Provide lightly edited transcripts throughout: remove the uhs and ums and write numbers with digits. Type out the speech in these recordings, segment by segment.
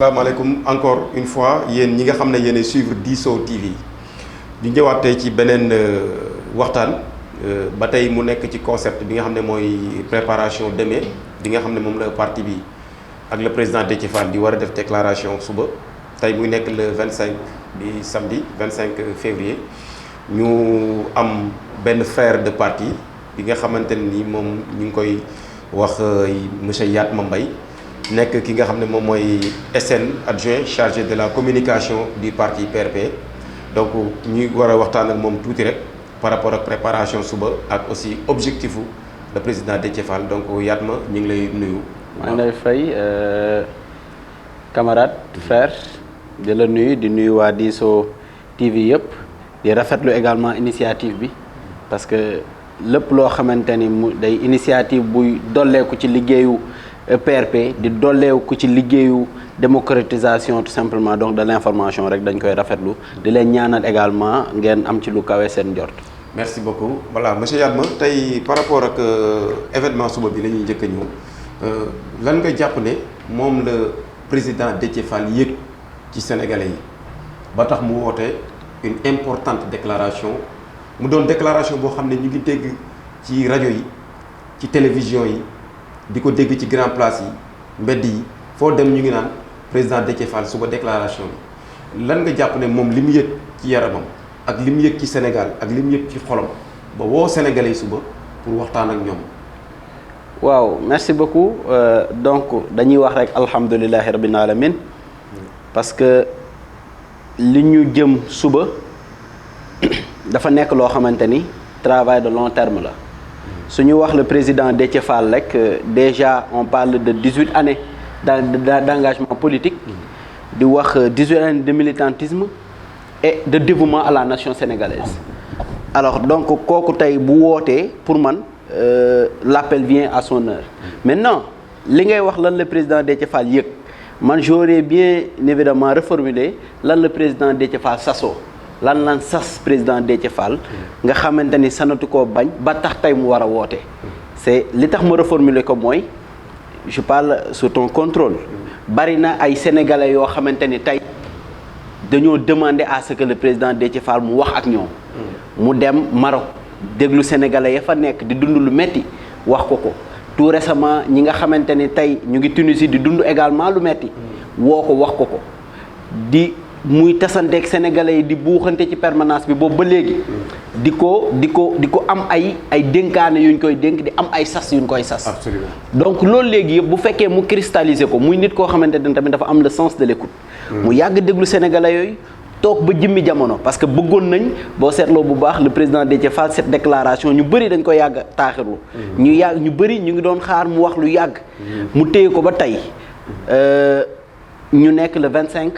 Asalaamaaleykum encore une fois yéen ñi nga xam ne yéen suivre Diso TV ñu ñëwaat tey ci beneen waxtaan ba tey mu nekk ci concept bi nga xam ne mooy préparation demain bi nga xam ne moom la parti bi ak le président Déthié Fall di war a def déclaration suba tey muy nekk le 25 di samedi 25 février ñu am benn frère de parti bi nga xamante ne ni moom ñu ngi koy wax monsieur Yatma Mbaye nekk ki nga xam ne moom mooy SN adjoint chargé de la communication du parti PRP donc ñuy war a waxtaan ak moom tuuti rek par rapport ak préparation suba ak aussi objectifu le président Déthié Fall donc Yatma ñu ngi lay nuyu. maa ngi lay fay camarade frère di la nuyu di nuyu waa Diso TV yëpp di rafetlu également initiative bi parce que lépp loo xamante ni mu day initiative buy dolleeku ci liggéeyu PRP di dolleeku ci liggéeyu démocratisation tout simplement donc de l'information rek dañ koy rafetlu di leen ñaanal également ngeen am ci lu kawe seen njort. merci beaucoup voilà monsieur Yatma tey par rapport ak événement suba bi la ñuy njëkk a ñëw lan nga jàpp ne moom la président Déthié Fall yëg ci sénégalais yi ba tax mu woote une importante déclaration mu doon déclaration boo xam ne ñu ngi dégg ci rajo yi ci télévision yi di ko dégg ci grand place yi mbedd yi foo dem ñu ngi naan président Déthié Fall suba déclaration bi lan nga jàpp ne moom li mu yëg ci yaramam ak li mu yëg ci Sénégal ak li mu yëg ci xolam ba woo sénégalais yi suba pour waxtaan ak ñoom. waaw merci beaucoup donc dañuy wax rek alhamdulillahi rabbil alamin parce que li ñu jëm suba dafa nekk loo xamante ni travail de long terme la su ñu wax le président Déthié Fall rek déjà on parle de 18 années d'engagement politique di wax 18 années de militantisme et de dévouement à la nation sénégalaise alors donc kooku tey bu wootee pour man l'appel vient à son heure maintenant li ngay wax lan le président Déthié Fall yëg man j'aurais bien évidemment reformulé lan le président Déthié Fall sasoo lan sas président Déthié Fall nga xamante ni sanatu koo bañ ba tax tey mu war a woote c'est li tax ma reformuler ko mooy je parle sous ton contrôle bari na ay sénégalais yoo xamante ni tey dañoo demander à ce que le président Déthié Fall mu wax ak ñoom mu dem Maroc déglu sénégalais ya fa nekk di dund lu metti wax ko tout récemment ñi nga xamante ni tey ñu ngi Tunisie di dund également lu metti woo ko wax ko di muy tasanteeg sénégalais yi di buuxante ci permanence bi boobu ba léegi di ko am ay dénkaane yuñ koy dénk di am ay sas yuñ koy sas. Absolument. donc loolu léegi yëpp bu fekkee mu cristalliser ko muy nit koo xamante ne tamit dafa am le sens de l'écoute. mu yàgg déglu sénégalais yooyu toog ba jëmmi jamono parce que bëggoon nañ boo seetloo bu baax le président Déthié Fall cette déclaration ñu bëri dañ ko yàgg taaxirlu ñu bëri ñu ngi doon xaar mu wax lu yàgg mu téye ko ba tey ñu nekk le 25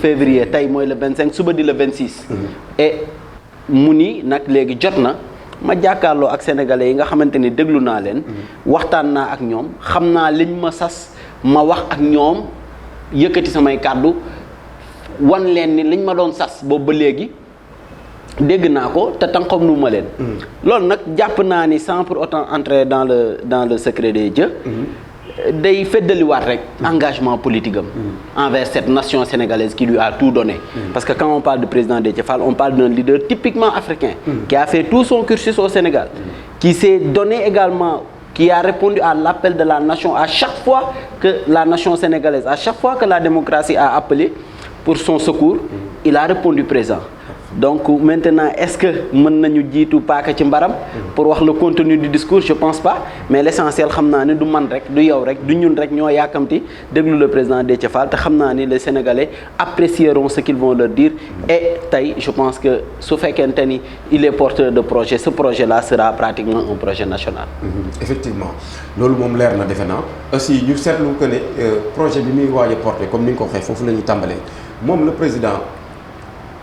février tey mooy le 25 suba di le 26 et mu ni nag léegi jot na ma jàkkaarloo ak sénégalais yi nga xamante ni déglu naa leen waxtaan naa ak ñoom xam naa liñ ma sas ma wax ak ñoom yëkkati samay kàddu wan leen ni liñ ma doon sas boobu ba léegi dégg naa ko te tànqam nu ma leen loolu nag jàpp naa ni sans pour autant entrer dans le secret des dieux day feddaliwaat rek engagement politique am envers cette nation sénégalaise qui lui a tout donné parce que quand on parle de président Déthié Fall on parle d'un leader typiquement africain qui a fait tout son cursus au Sénégal qui s'est donné également qui a répondu à l'appel de la nation à chaque fois que la nation sénégalaise à chaque fois que la démocratie a appelé pour son secours il a répondu présent donc maintenant est-ce que mën nañu jiitu paaka ci mbaram pour wax le contenu du discours je pense pas mais l'essentiel xam naa ni du man rek du yow rek du ñun rek ñoo yàkkamti déglu le président Déthié Fall te xam naa ni les Sénégalais apprécieront ce qu'ils vont leur dire et tey je pense que su fekkente ni il est porteur de projet ce projet là sera pratiquement un projet national. effectivement loolu moom leer na defe naa aussi ñu seetlu que ne projet bi muy waaj a porté comme ni nga ko waxee foofu la ñuy tàmbalee moom le président.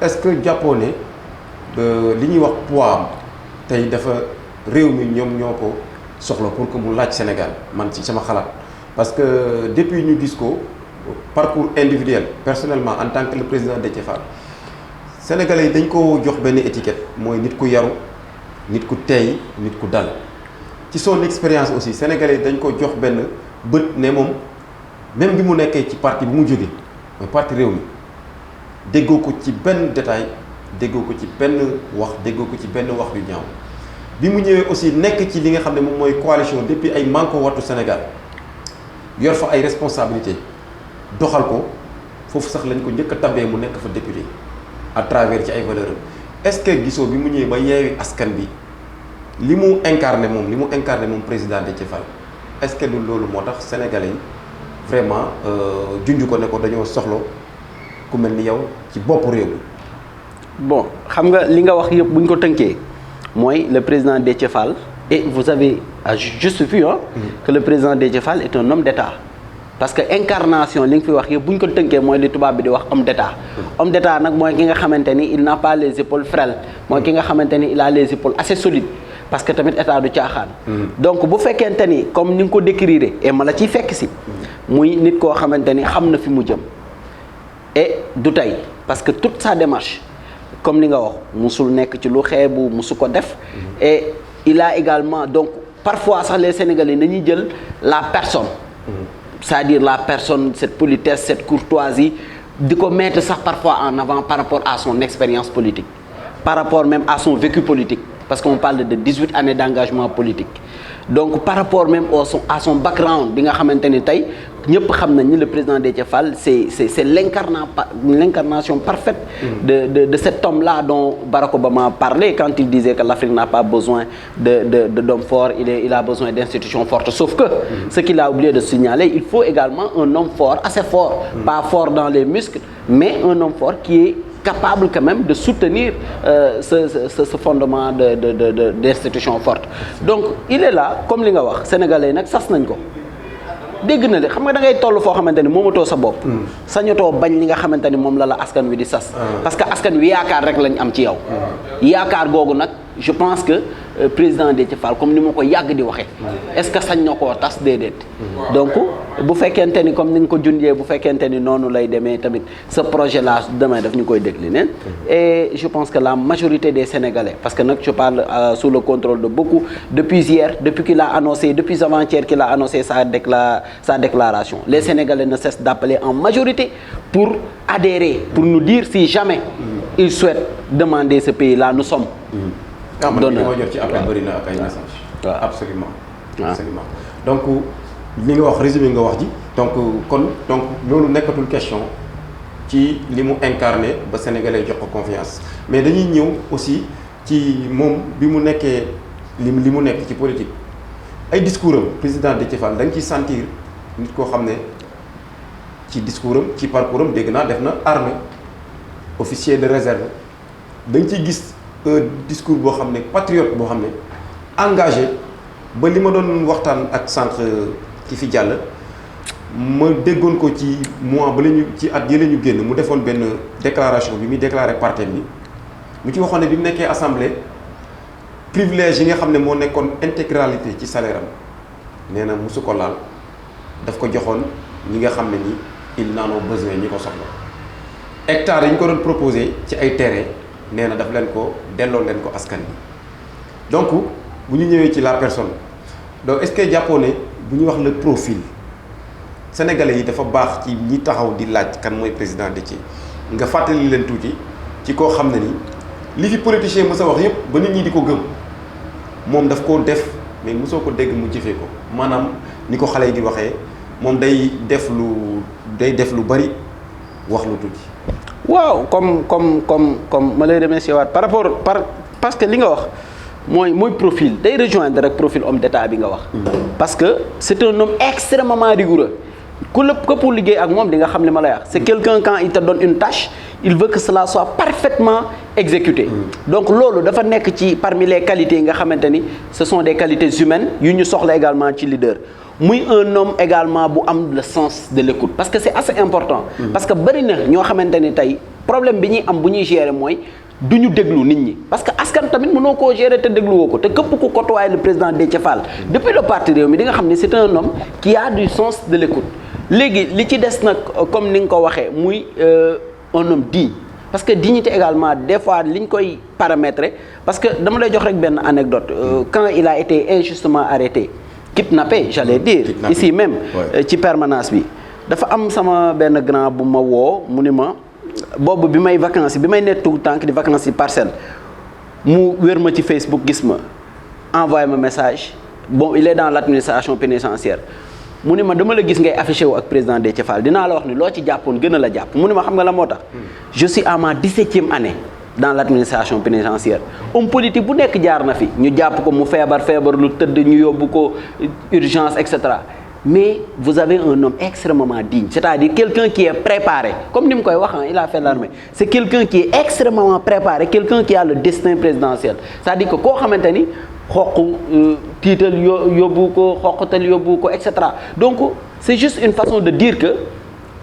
est-ce que jàppoo ne li ñuy wax poids am tey dafa réew mi ñoom ñoo ko soxla pour que mu laaj Sénégal man ci sama xalaat parce que depuis ñu gis ko parcours individuel personnellement en tant que le président Déthié Fall sénégalais yi dañ ko jox benn étiquette mooy nit ku yaru nit ku teey nit ku dal ci son expérience aussi sénégalais yi dañ ko jox benn bët ne moom même bi mu nekkee ci parti bi mu jóge mooy parti Rewmi déggoo ko ci benn détail déggoo ko ci benn wax déggoo ko ci benn wax yu ñaaw bi mu ñëwee aussi nekk ci li nga xam ne moom mooy coalition depuis ay Manko Wattu Sénégal yor fa ay responsabilités doxal ko foofu sax lañ ko njëkk a tabee mu nekk fa député à travers ci ay valeurs est-ce que gisoo bi mu ñëwee ba Yewwi Askan Wi li mu incarné moom président Déthié Fall est-ce que du loolu moo tax sénégalais yi vraiment junj ko ne ko dañoo soxla ku mel ni yow ci bopp réew mi. bon xam nga li nga wax yëpp bu ñu ko tënkee mooy le président Déthié Fall et vous avez juste vu que le président Déthié Fall est un homme d'État parce que incarnation li nga fi wax yëpp bu ñu ko tënkee mooy li tubaab bi di wax homme d'État. Homme d'État nag mooy ki nga xamante ni il n'a pas les épaules frêles mooy ki nga xamante ni il a les épaules assez solides parce que tamit état du caaxaan. donc bu fekkente ni comme ni nga ko décrire et ma la ciy fekk si. muy nit koo xamante ni xam na fi mu jëm. et du tey parce que toute sa démarche comme li nga wax musul nekk ci lu xeebu musu ko def. et il a également donc parfois sax les Sénégalais dañuy jël la personne. c'est-à-dire la personne cette politesse cette courtoisie di ko mettre sax parfois en avant par rapport à son expérience politique par rapport même à son vécu politique parce qu'on parle de 18 années d'engagement politique donc par rapport même à son background bi nga xamante ni tey ñëpp xam nañ ni le président Déthié Fall c'est l'incarnation parfaite de cet homme-là dont Barack Obama parlait quand il disait que l'Afrique n'a pas besoin d'hommes forts, il a besoin d'institutions fortes. Sauf que ce qu'il a oublié de signaler, il faut également un homme fort, assez fort, pas fort dans les muscles, mais un homme fort qui est capable quand même de soutenir ce fondement d'institutions fortes. Donc il est là comme li nga wax sénégalais nag sas nañ ko dégg na li xam nga da ngay toll foo xamante ni moomatoo sa bopp sañatoo bañ li nga xamante ni moom la askan wi di sas parce que askan wi yaakaar rek lañ am ci yow yaakaar googu nag je pense que président Déthié Fall comme ni ma ko yàgg di waxee est-ce que sañ na koo tas déedéet donc bu fekkente ni comme ni nga ko junjee bu fekkente ni noonu lay demee tamit ce projet là demain daf ñu koy décliner et je pense que la majorité des Sénégalais parce que nag je parle sous le contrôle de beaucoup depuis hier depuis qu'il a annoncé depuis avant-hier qu'il a annoncé sa déclaration les Sénégalais ne cessent d'appeler en majorité pour adhérer pour nous dire si jamais ils souhaitent demander ce pays là nous sommes man li ma jot ci appel bëri na ak ay message absolument absolument donc li nga wax résumé nga wax ji donc loolu nekkatul question ci li mu incarné ba sénégalais jox ko confiance mais dañuy ñëw aussi ci moom bi mu nekkee li mu nekk ci politique ay discours am président Déthié Fall da nga ciy sentir nit koo xam ne ci discours am ci parcours am dégg naa def na armée officier de réserve da nga ciy gis discours boo xam ne patriote boo xam ne engagé ba li ma doon waxtaan ak sànq ci fi jàll ma déggoon ko ci mois ba lañu ci at yële ñu génn mu defoon benn déclaration bi muy déclaré parti bi mu ci waxoon ne bi mu nekkee assemblée privilège yi nga xam ne moo nekkoon intégralité ci salaire am nee na mosu ko laal daf ko joxoon ñi nga xam ne ni ils n'en ont besoin ñi ko soxla hectares yi ñu ko doon proposé ci ay terrain nee na daf leen ko delloo leen ko askan bi donc bu ñu ñëwee ci la personne donc est-ce que jàppoo ne bu ñu wax le profil sénégalais yi dafa baax ci ñi taxaw di laaj kan mooy président Déthié nga fàttali leen tuuti ci koo xam ne ni li fi politicien mës a wax yépp ba nit ñi di ko gëm moom daf koo def mais mosoo ko dégg mu jëfee ko maanaam ni ko xale yi di waxee moom day def lu bari wax lu tuuti. waaw comme ma lay remercier waat parce que li nga wax mooy profil day rejoindre rek profil homme d'état bi nga wax. parce que c'est un homme extrêmement rigoureux ku pour liggéey ak moom di nga xam li ma lay wax. c'est quelqu'un quand il te donne une tâche il veut que cela soit parfaitement exécuté. donc loolu dafa nekk ci parmi les qualités yi nga xamante ni ce sont des qualités humaines yu ñu soxla également ci leader. muy un homme également bu am le sens de l'écoute parce que c'est assez important. parce que bari na ñoo xamante ni tey problème bi ñuy am bu ñuy gérer mooy du ñu déglu nit ñi parce que askan tamit mënoo koo gérer te dégluwoo ko te képp ku côtoyer le président Déthié Fall depuis le parti Rewmi di nga xam ne c'est un homme qui a du sens de l'écoute léegi li ci des nag comme ni nga ko waxee muy un homme digne parce que dignité également des fois li ñu koy paramétrer parce que dama lay jox rek benn anecdote quand il a été injustement arrêté kidnappé j'allais dire ici même ci permanence bi dafa am sama benn grand bu ma woo mu ni ma boobu bi may vacances bi may nekk tout tànk di vacances yi Parcelles mu wér ma ci Facebook gis ma envoyé ma message bon il est dans l'administration pénitentiaire mu ni ma dama la gis ngay affiché wu ak président Déthié Fall dinaa la wax ni loo ci jàppoon gën a la jàpp mu ni ma xam nga la moo tax je suis à ma 17e année dans l'administration pénitentiaire homme politique bu nekk jaar na fi ñu jàpp ko mu feebar lu tëdd ñu yóbbu ko urgence et cetera mais vous avez un homme extrêmement digne c'est-à-dire quelqu'un qui est préparé comme ni mu koy wax il a fait l'armée c'est quelqu'un qui est extrêmement préparé quelqu'un qui a le destin présidentiel c'est-à-dire que koo xamante ni xoq tiital yóbbu ko xoqatal yóbbu ko et cetera donc c'est juste une façon de dire que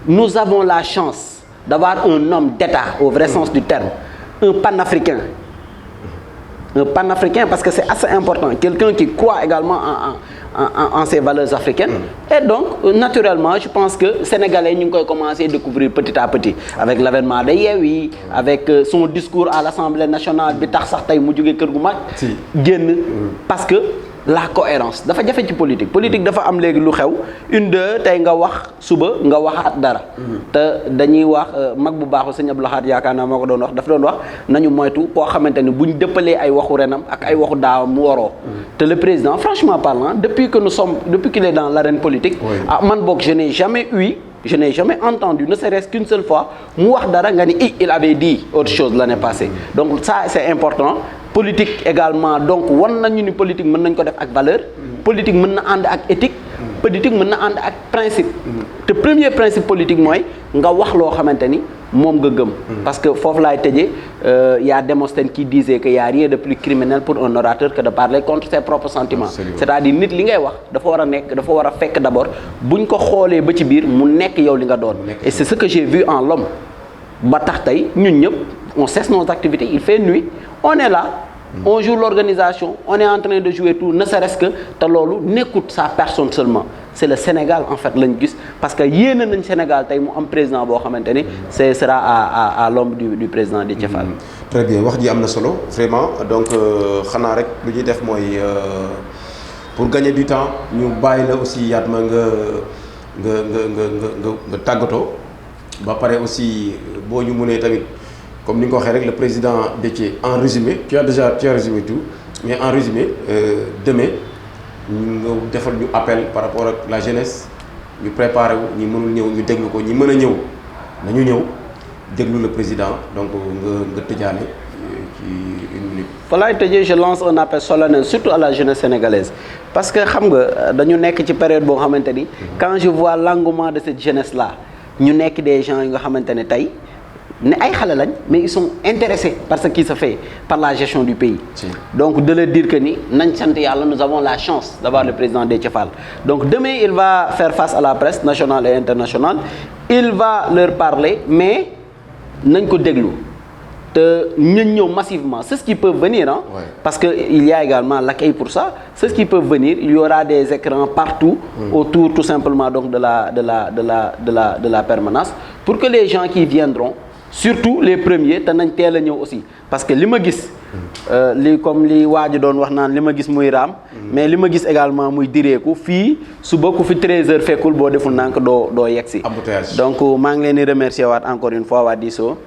nous avons la chance d'avoir un homme d'État au vrai sens du terme un panafricain parce que c'est assez important quelqu'un qui croit également en ces valeurs africaines et donc naturellement je pense que sénégalais ñu ngi koy commencer découvrir petit à petit avec l'avènement de Yewwi avec son discours à l'Assemblée nationale bi tax sax tey mu jógee kër gu mag génn parce que la cohérence dafa jafe ci politique dafa am léegi lu xew une deux tey nga wax suba nga waxaat dara te dañuy wax mag bu baaxu sëñ Abdou Lahad yaakaar naa moo ko doon wax dafa doon wax nañu moytu koo xamante ni buñ dëppalee ay waxu renam ak ay waxu daawam mu waroo te le président franchement parlant depuis qu'il est dans l'arène politique man boog je n'ai jamais entendu ne serait-ce qu'une seule fois mu wax dara nga ni il avait dit autre chose l'année passée donc ça c'est important politique également donc wan nañu ni politique mën nañ ko def ak valeur politique mën na ànd ak éthique politique mën na ànd ak principe te premier principe politique mooy nga wax loo xamante ni moom nga gëm parce que foofu laay tëjee y a Démosthène qui disait que y a rien de plus criminel pour un orateur que de parler contre ses propres sentiments c'est-à-dire nit li ngay wax dafa war a fekk d'abord buñ ko xoolee ba ci biir mu nekk yow li nga doon et c'est ce que j'ai vu en l'homme ba tax tey ñun ñëpp on cesse nos activités il fait nuit on est là on joue l'organisation on est en train de jouer tout ne serait-ce que te loolu nekkut sa personne seulement c'est le Sénégal en fait lañ gis parce que yéene nañ Sénégal tey mu am président boo xamante ni ce sera à l'ombre du président Déthié Fall. Très bien wax ji am na solo vraiment donc xanaa rek lu ñuy def mooy pour gagner du temps ñu bàyyi la aussi Yatma nga tàggatoo ba pare aussi boo ñu mënee tamit. Comme ni nga ko waxee rek le président Déthié en résumé tu as résumé tout mais en résumé demain nga defal ñu appel par rapport ak la jeunesse ñu préparé wu ñi mënul ñëw ñu déglu ko ñi mën a ñëw nañu ñëw déglu le président donc nga tëjaale ci une minute. fa laay tëjee je lance un appel solennel surtout à la jeunesse sénégalaise parce que xam nga dañu nekk ci période boo xamante ni quand je vois l'engouement de cette jeunesse là ñu nekk des gens yi nga xamante ne tey. ne ay xale lañ mais ils sont intéressés par ce qui se fait par la gestion du pays donc de leur dire que ni nañ sant yàlla nous avons la chance d'avoir le président Déthié Fall donc demain il va faire face à la presse nationale et internationale il va leur parler mais nañ ko déglu te ñun ñëw massivement ceux qui peuvent venir parce que il y a également l'accueil pour ça ceux qui peuvent venir il y aura des écrans partout autour tout simplement donc de la permanence pour que les gens qui viendront surtout les premiers te nañ teel a ñëw aussi parce que li ma gis comme li waa ji doon wax naan li ma gis muy raam mais li ma gis également muy direeku fii suba ku fi 13h fekkul boo deful nank doo yegsi donc maa ngi leen di remercier waat encore une fois waa Diso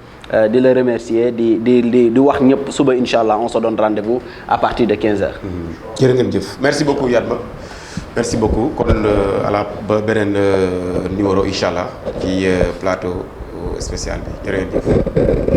di la remercier di wax ñëpp suba inshallah on se donne rendez-vous à partir de 15h. jërë ngeen jëf merci beaucoup Yatma merci beaucoup kon ba beneen numéro inshallah ci plateau spécial bi jërë ngeen jëf